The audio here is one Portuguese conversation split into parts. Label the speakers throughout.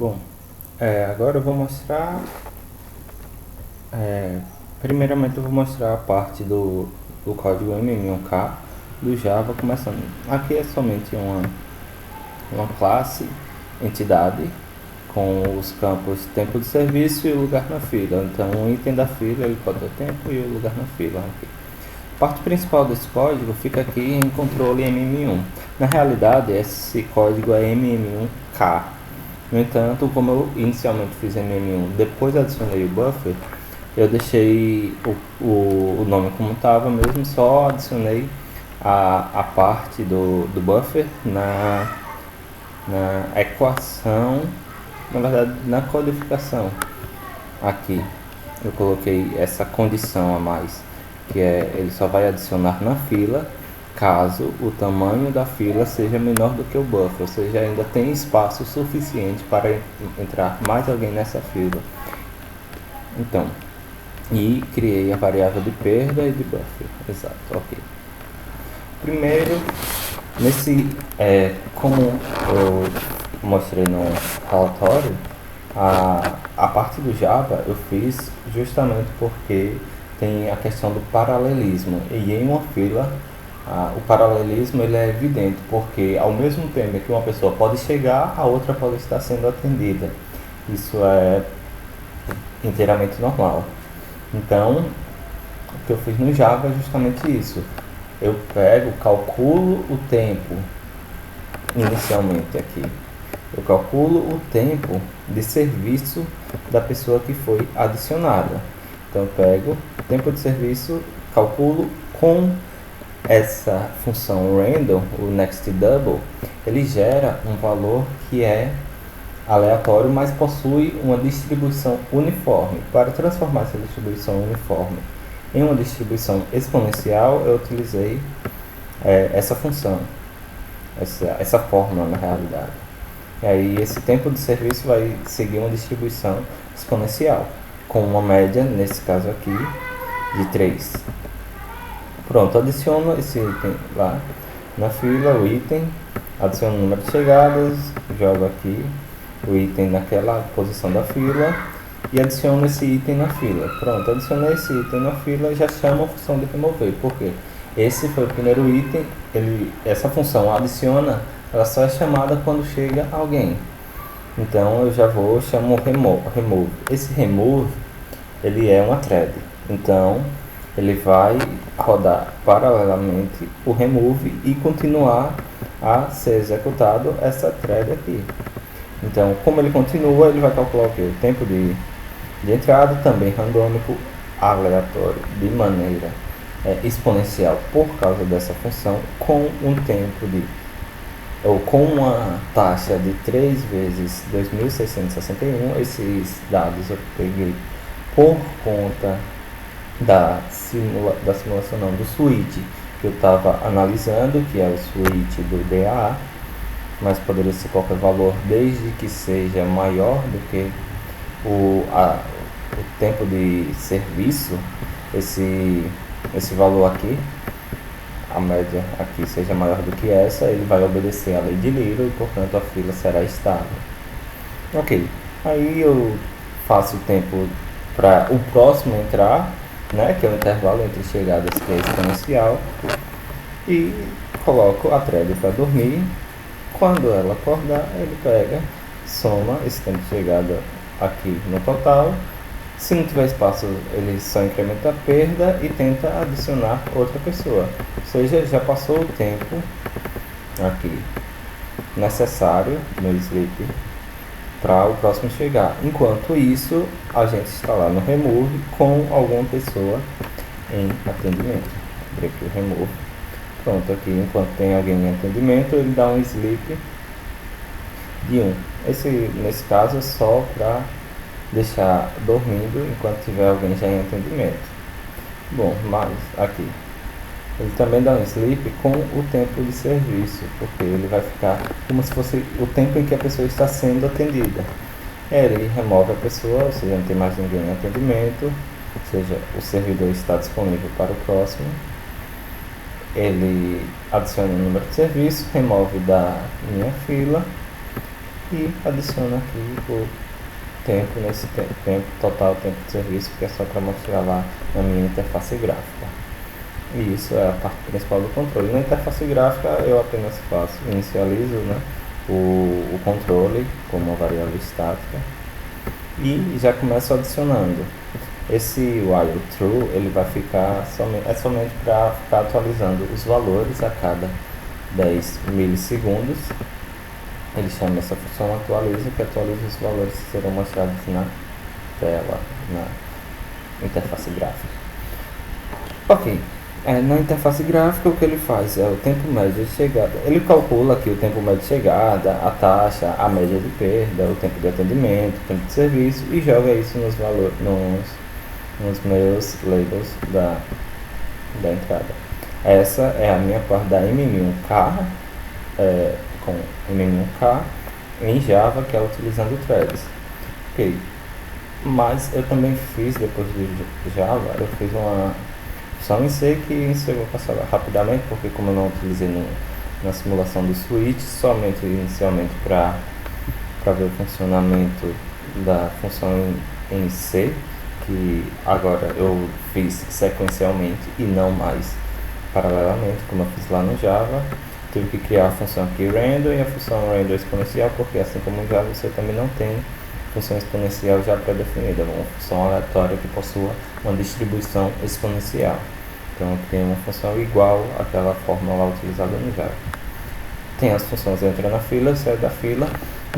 Speaker 1: Bom, agora eu vou mostrar. é, Primeiramente, eu vou mostrar a parte do código MM1K do Java, começando. Aqui é somente uma classe, entidade, com os campos tempo de serviço e o lugar na fila. Então, o item da fila ele pode ter o tempo e o lugar na fila. Aqui. A parte principal desse código fica aqui em controle MM1. Na realidade, esse código é MM1K. No entanto, como eu inicialmente fiz MM1, depois adicionei o buffer, eu deixei o nome como estava mesmo, só adicionei a parte do buffer na equação, na verdade na codificação. Aqui eu coloquei essa condição a mais, que é ele só vai adicionar na fila caso o tamanho da fila seja menor do que o buffer, ou seja, ainda tem espaço suficiente para entrar mais alguém nessa fila. Então, e criei a variável de perda e de buffer. Exato, ok. Primeiro, como eu mostrei no relatório, a parte do Java eu fiz justamente porque tem a questão do paralelismo. E em uma fila, o paralelismo ele é evidente, porque ao mesmo tempo que uma pessoa pode chegar, a outra pode estar sendo atendida. Isso é inteiramente normal. Então, o que eu fiz no Java é justamente isso. Eu calculo o tempo inicialmente aqui. Eu calculo o tempo de serviço da pessoa que foi adicionada. Então, eu pego o tempo de serviço, calculo com essa função random, o next double, ele gera um valor que é aleatório, mas possui uma distribuição uniforme. Para transformar essa distribuição uniforme em uma distribuição exponencial, eu utilizei essa função, essa fórmula na realidade. E aí esse tempo de serviço vai seguir uma distribuição exponencial, com uma média, nesse caso aqui, de 3. Pronto, adiciono esse item lá na fila, o item, adiciono o número de chegadas, jogo aqui o item naquela posição da fila e adiciono esse item na fila. Pronto, adicionei esse item na fila e já chamo a função de remover. Por quê? Esse foi o primeiro item, essa função adiciona, ela só é chamada quando chega alguém. Então eu já chamo remove. Esse remove, ele é uma thread. Então ele vai rodar paralelamente o remove e continuar a ser executado essa thread aqui. Então, como ele continua, ele vai calcular o quê? O tempo de entrada, também randômico, aleatório, de maneira exponencial por causa dessa função, com um tempo ou com uma taxa de 3 vezes 2.661. Esses dados eu peguei por conta da simulação não, do switch que eu estava analisando, que é o switch do DAA, mas poderia ser qualquer valor desde que seja maior do que o tempo de serviço. Esse valor aqui, a média aqui seja maior do que essa, ele vai obedecer à lei de Little e portanto a fila será estável. Ok, aí eu faço o tempo para o próximo entrar, né, que é o intervalo entre chegadas, que é exponencial, e coloco a thread para dormir. Quando ela acordar, ele pega, soma esse tempo de chegada aqui no total. Se não tiver espaço, ele só incrementa a perda e tenta adicionar outra pessoa. Ou seja, já passou o tempo aqui necessário no sleep para o próximo chegar. Enquanto isso, a gente está lá no remove com alguma pessoa em atendimento. Break o remove. Pronto, aqui enquanto tem alguém em atendimento, ele dá um sleep de 1. Nesse caso é só para deixar dormindo enquanto tiver alguém já em atendimento. Bom, mas aqui ele também dá um sleep com o tempo de serviço, porque ele vai ficar como se fosse o tempo em que a pessoa está sendo atendida. Ele remove a pessoa, ou seja, não tem mais ninguém em atendimento, ou seja, o servidor está disponível para o próximo. Ele adiciona o número de serviço, remove da minha fila e adiciono aqui o tempo nesse tempo total, tempo de serviço, que é só para mostrar lá na minha interface gráfica. E isso é a parte principal do controle. Na interface gráfica eu apenas faço, inicializo, né, o controle como uma variável estática e já começo adicionando. Esse while true ele vai ficar somente para ficar atualizando os valores a cada 10 milissegundos. Ele chama essa função atualiza, que atualiza os valores que serão mostrados na tela, na interface gráfica. Ok, na interface gráfica o que ele faz é o tempo médio de chegada. Ele calcula aqui o tempo médio de chegada, a taxa, a média de perda, o tempo de atendimento, o tempo de serviço e joga isso nos valores, nos meus labels da entrada. Essa é a minha parte da MM1K, com MM1K em Java, que é utilizando threads. Ok, mas eu também fiz, depois do Java, eu fiz uma função em C que eu vou passar rapidamente, porque como eu não utilizei na simulação do switch, somente inicialmente para ver o funcionamento da função em C, que agora eu fiz sequencialmente e não mais paralelamente, como eu fiz lá no Java. Tive que criar a função aqui random e a função random exponencial, porque assim como o Java você também não tem função exponencial já pré-definida, uma função aleatória que possua uma distribuição exponencial. Então eu criei uma função igual àquela fórmula lá utilizada no Java. Tem as funções entra na fila, sai da fila.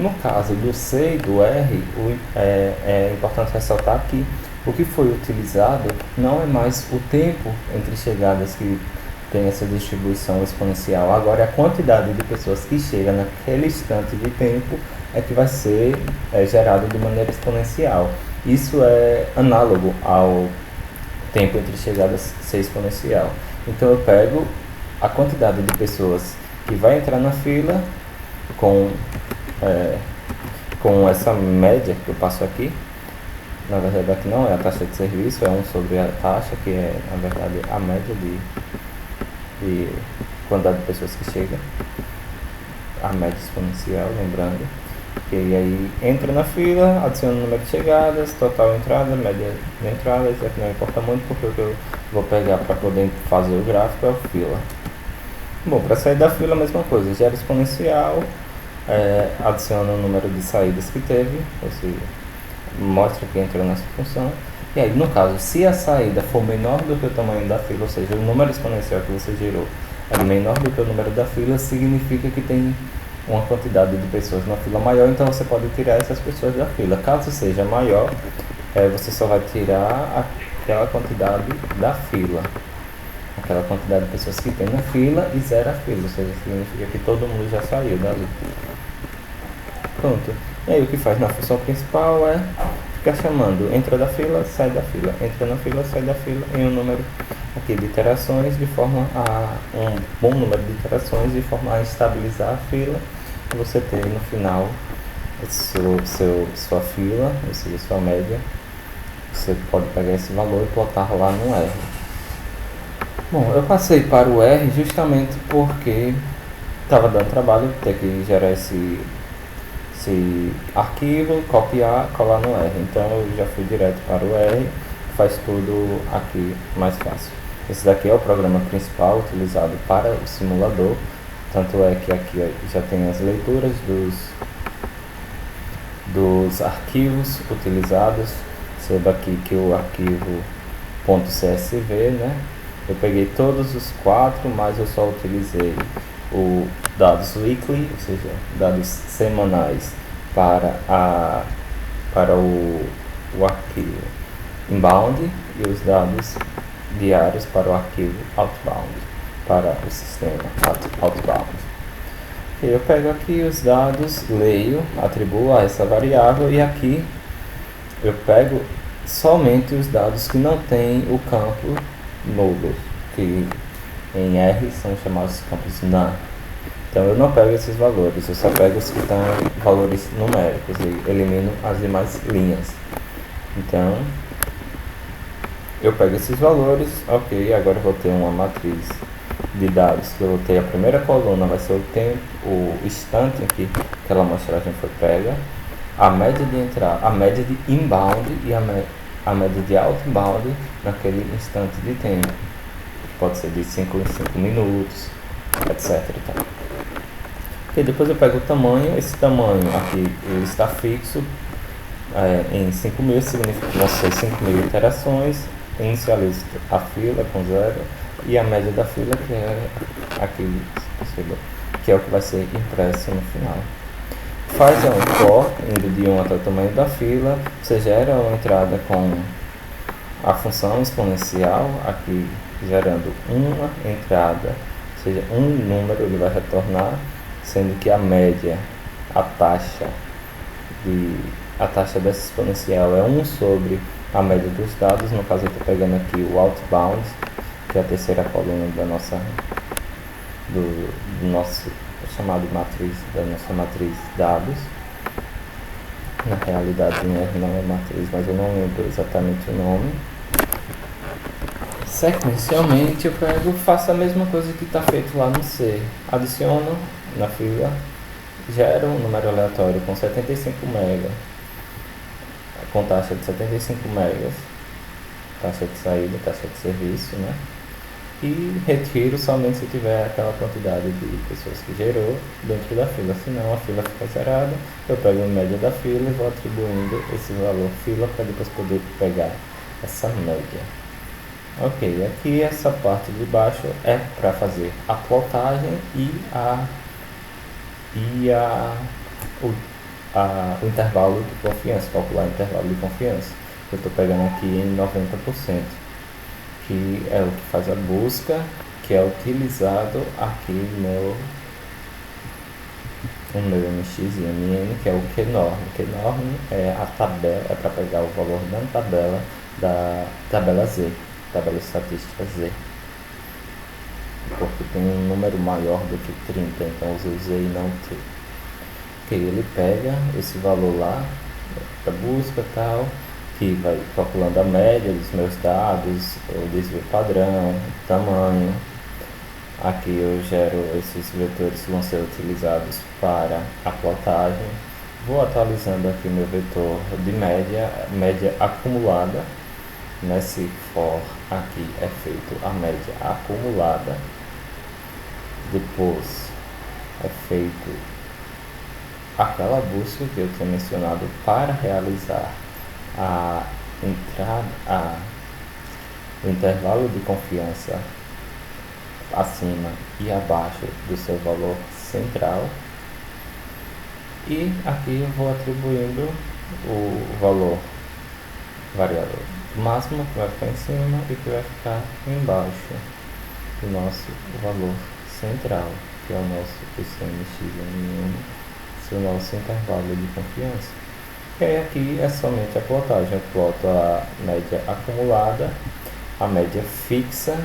Speaker 1: No caso do C e do R, é importante ressaltar que o que foi utilizado não é mais o tempo entre chegadas que tem essa distribuição exponencial. Agora, a quantidade de pessoas que chegam naquele instante de tempo é que vai ser gerado de maneira exponencial. Isso é análogo ao tempo entre chegadas ser exponencial. Então, eu pego a quantidade de pessoas que vai entrar na fila com essa média que eu passo aqui. Na verdade, aqui não é a taxa de serviço, é 1 sobre a taxa, que é, na verdade, a média de quantidade de pessoas que chegam, a média exponencial, lembrando, que aí entra na fila, adiciona o número de chegadas, total entrada, média de entradas, isso aqui não importa muito, porque o que eu vou pegar para poder fazer o gráfico é o fila. Bom, para sair da fila a mesma coisa, gera exponencial, adiciona o número de saídas que teve, ou seja, mostra que entrou nessa função. E aí, no caso, se a saída for menor do que o tamanho da fila, ou seja, o número exponencial que você gerou é menor do que o número da fila, significa que tem uma quantidade de pessoas na fila maior, então você pode tirar essas pessoas da fila. Caso seja maior, você só vai tirar aquela quantidade da fila, aquela quantidade de pessoas que tem na fila e zera a fila, ou seja, significa que todo mundo já saiu dali. Pronto. E aí o que faz na função principal é ficar chamando entra da fila, sai da fila, entra na fila, sai da fila, em um número aqui de iterações, de forma a um bom número de iterações, de forma a estabilizar a fila, e você ter no final sua fila, ou seja, sua média. Você pode pegar esse valor e plotar lá no R. Bom, eu passei para o R justamente porque estava dando trabalho ter que gerar esse arquivo, copiar, colar no R. Então eu já fui direto para o R, faz tudo aqui mais fácil. Esse daqui é o programa principal utilizado para o simulador, tanto é que aqui já tem as leituras dos arquivos utilizados. Perceba aqui que o arquivo .csv, né? Eu peguei todos os 4, mas eu só utilizei o dados weekly, ou seja, dados semanais para o arquivo inbound e os dados diários para o arquivo outbound, para o sistema outbound. Eu pego aqui os dados, leio, atribuo a essa variável e aqui eu pego somente os dados que não têm o campo nulo, que em R são chamados campos none. Então eu não pego esses valores, eu só pego os que estão em valores numéricos e elimino as demais linhas. Então eu pego esses valores, ok, agora eu vou ter uma matriz de dados que eu vou ter, a primeira coluna vai ser o tempo, o instante em que aquela amostragem foi pega, a média de entrada, a média de inbound e a média de outbound naquele instante de tempo, que pode ser de 5 em 5 minutos, etc. E tal. E depois eu pego o tamanho, esse tamanho aqui ele está fixo em 5.000, significa que vão ser 5.000 interações, inicializo a fila com 0 e a média da fila, que é aqui, que é o que vai ser impresso no final. Faz um for, indo de 1 até o tamanho da fila, você gera uma entrada com a função exponencial, aqui gerando uma entrada, ou seja, um número ele vai retornar, sendo que a média, a taxa dessa exponencial é 1 sobre a média dos dados. No caso eu estou pegando aqui o outbound, que é a terceira coluna da nossa do nosso chamado matriz, da nossa matriz dados. Na realidade não é matriz, mas eu não lembro exatamente o nome. Sequencialmente eu faço a mesma coisa que está feito lá no C. Adiciono na fila, gero um número aleatório com 75 MB, com taxa de 75 MB, taxa de saída, taxa de serviço, né? E retiro somente se tiver aquela quantidade de pessoas que gerou dentro da fila, senão a fila fica zerada. Eu pego a média da fila e vou atribuindo esse valor fila para depois poder pegar essa média. Ok, aqui essa parte de baixo é para fazer a plotagem o intervalo de confiança, calcular o intervalo de confiança. Eu estou pegando aqui em 90%, que é o que faz a busca, que é utilizado aqui no meu MX e MN, que é o QNorm. QNorm é a tabela, é para pegar o valor da tabela Z, tabela estatística Z, porque tem um número maior do que 30, então eu uso Z e não T. Ok, ele pega esse valor lá para busca e tal, que vai calculando a média dos meus dados, o desvio padrão, tamanho. Aqui eu gero esses vetores que vão ser utilizados para a plotagem. Vou atualizando aqui meu vetor de média acumulada. Nesse for aqui é feito a média acumulada. Depois é feito aquela busca que eu tinha mencionado para realizar o intervalo de confiança acima e abaixo do seu valor central, e aqui eu vou atribuindo o valor variável máximo, que vai ficar em cima, e que vai ficar embaixo do nosso valor central, que é o nosso PCMX, o nosso intervalo de confiança. E aí aqui é somente a plotagem. Eu ploto a média acumulada, a média fixa.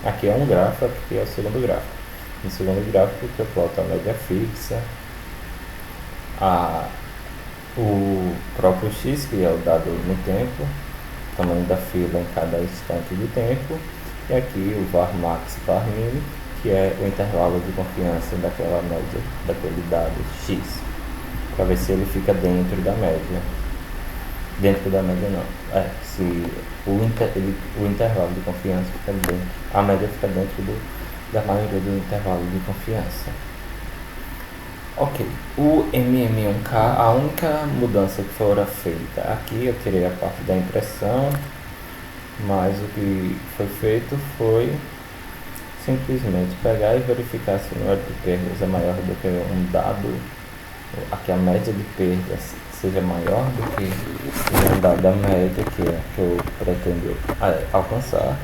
Speaker 1: Aqui é um gráfico, aqui é o segundo gráfico. No segundo gráfico eu ploto a média fixa, o próprio X, que é o dado no tempo, o tamanho da fila em cada instante de tempo, e aqui o var max, var min, que é o intervalo de confiança daquela média, daquele dado X, para ver se ele fica dentro da média. Dentro da média não, se o intervalo de confiança fica dentro, a média fica dentro da maioria do intervalo de confiança. Ok, o MM1K, a única mudança que fora feita aqui, eu tirei a parte da impressão, mas o que foi feito foi simplesmente pegar e verificar se o número de perdas é maior do que um dado, aqui a média de perdas seja maior do que um dado da média que eu pretendo alcançar.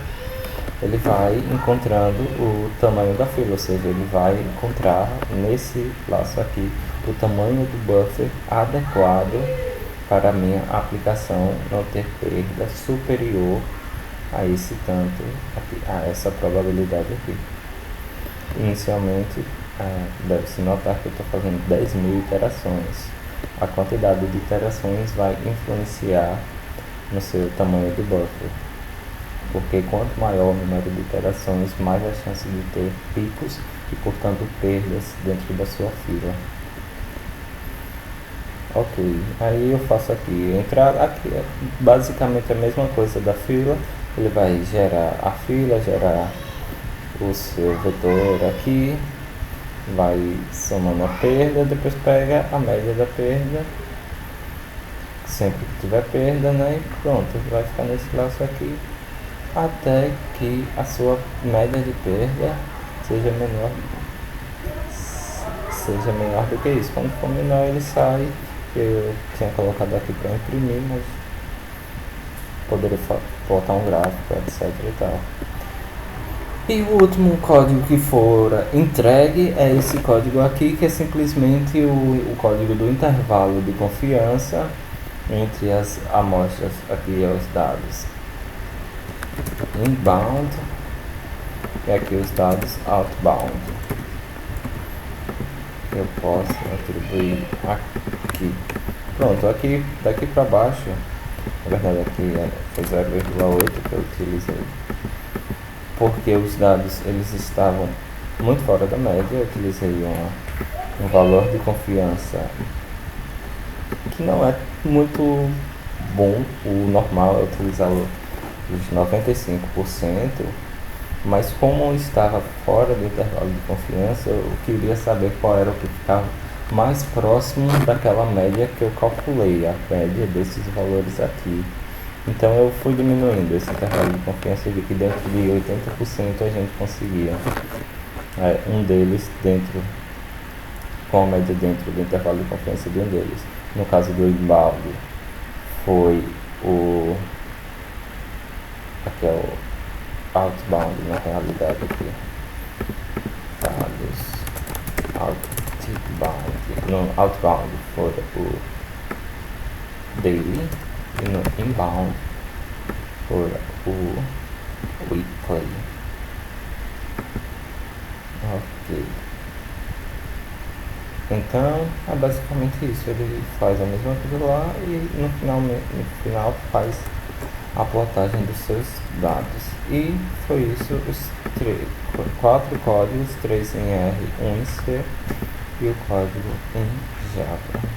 Speaker 1: Ele vai encontrando o tamanho da fila, ou seja, ele vai encontrar nesse laço aqui o tamanho do buffer adequado para a minha aplicação não ter perda superior a esse tanto aqui, a essa probabilidade aqui. Inicialmente, deve-se notar que eu estou fazendo 10.000 iterações. A quantidade de iterações vai influenciar no seu tamanho do buffer. porque quanto maior o número de iterações, mais a chance de ter picos e, portanto, perdas dentro da sua fila. Ok, aí eu faço aqui, entrar aqui é basicamente a mesma coisa da fila, ele vai gerar a fila, gerar o seu vetor aqui, vai somando a perda, depois pega a média da perda, sempre que tiver perda, né, e pronto, vai ficar nesse laço aqui, até que a sua média de perda seja menor do que isso. Quando for menor ele sai. Eu tinha colocado aqui para imprimir, mas poderia botar um gráfico, etc e tal. E o último código que for entregue é esse código aqui, que é simplesmente o código do intervalo de confiança entre as amostras, aqui os dados inbound e aqui os dados outbound. Eu posso atribuir aqui. Pronto, aqui daqui para baixo, na verdade aqui foi 0,8 que eu utilizei, porque os dados eles estavam muito fora da média. Eu utilizei um valor de confiança que não é muito bom. O normal é utilizar os 95%, mas como estava fora do intervalo de confiança, eu queria saber qual era o que ficava mais próximo daquela média que eu calculei, a média desses valores aqui. Então eu fui diminuindo esse intervalo de confiança e vi que dentro de 80% a gente conseguia um deles dentro, com a média dentro do intervalo de confiança de um deles. No caso do inbound foi aqui é o outbound, na realidade aqui, dados outbound, no outbound foi o daily e no inbound foi o weekly. Ok, então é basicamente isso. Ele faz a mesma coisa lá e no final faz a plotagem dos seus dados. E foi isso, os 4 códigos, 3 em R, 1 em C e o código em Java.